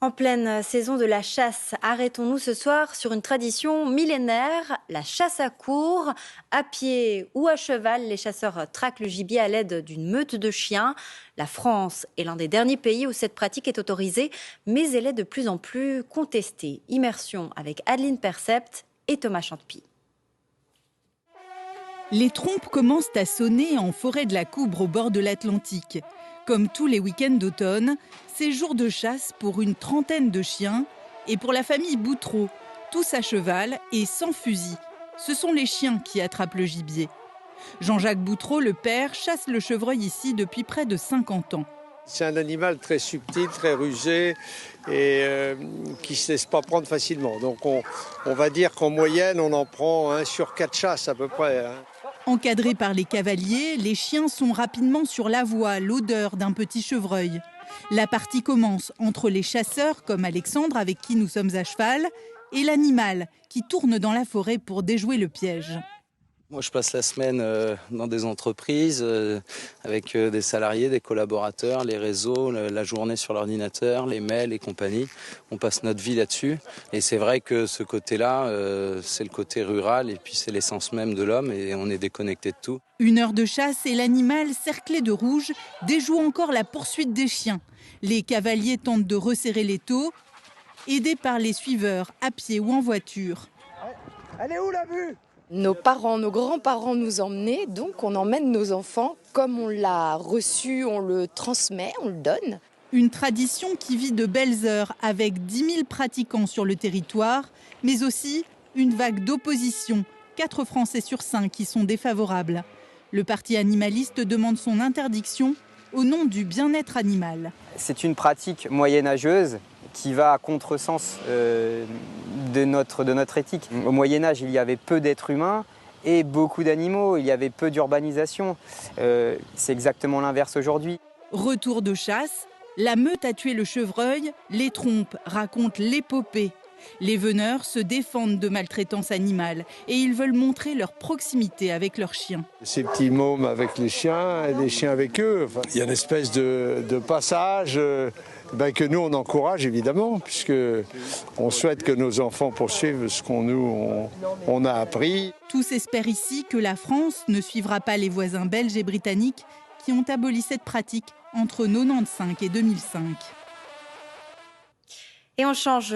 En pleine saison de la chasse, arrêtons-nous ce soir sur une tradition millénaire, la chasse à courre. À pied ou à cheval, les chasseurs traquent le gibier à l'aide d'une meute de chiens. La France est l'un des derniers pays où cette pratique est autorisée, mais elle est de plus en plus contestée. Immersion avec Adeline Percept et Thomas Chantepie. Les trompes commencent à sonner en forêt de la Coubre au bord de l'Atlantique. Comme tous les week-ends d'automne, c'est jour de chasse pour une trentaine de chiens et pour la famille Boutreau, tous à cheval et sans fusil. Ce sont les chiens qui attrapent le gibier. Jean-Jacques Boutreau, le père, chasse le chevreuil ici depuis près de 50 ans. C'est un animal très subtil, très rusé et qui ne se laisse pas prendre facilement. Donc on va dire qu'en moyenne, on en prend 1 sur 4 chasses à peu près. Encadrés par les cavaliers, les chiens sont rapidement sur la voie, l'odeur d'un petit chevreuil. La partie commence entre les chasseurs, comme Alexandre avec qui nous sommes à cheval, et l'animal qui tourne dans la forêt pour déjouer le piège. Moi, je passe la semaine dans des entreprises avec des salariés, des collaborateurs, les réseaux, la journée sur l'ordinateur, les mails et compagnie. On passe notre vie là-dessus. Et c'est vrai que ce côté-là, c'est le côté rural et puis c'est l'essence même de l'homme et on est déconnecté de tout. 1 heure de chasse et l'animal, cerclé de rouge, déjoue encore la poursuite des chiens. Les cavaliers tentent de resserrer l'étau, aidés par les suiveurs, à pied ou en voiture. Elle est où la vue ? Nos parents, nos grands-parents nous emmenaient, donc on emmène nos enfants. Comme on l'a reçu, on le transmet, on le donne. Une tradition qui vit de belles heures avec 10 000 pratiquants sur le territoire, mais aussi une vague d'opposition, 4 Français sur 5 qui sont défavorables. Le parti animaliste demande son interdiction au nom du bien-être animal. C'est une pratique moyenâgeuse qui va à contresens de notre éthique. Au Moyen-Âge, il y avait peu d'êtres humains et beaucoup d'animaux, il y avait peu d'urbanisation. C'est exactement l'inverse aujourd'hui. Retour de chasse, la meute a tué le chevreuil, les trompes racontent l'épopée. Les veneurs se défendent de maltraitance animale et ils veulent montrer leur proximité avec leurs chiens. Ces petits mômes avec les chiens et les chiens avec eux. Enfin, il y a une espèce de passage que nous on encourage évidemment, puisque on souhaite que nos enfants poursuivent ce qu'on a appris. Tous espèrent ici que la France ne suivra pas les voisins belges et britanniques qui ont aboli cette pratique entre 1995 et 2005. Et on change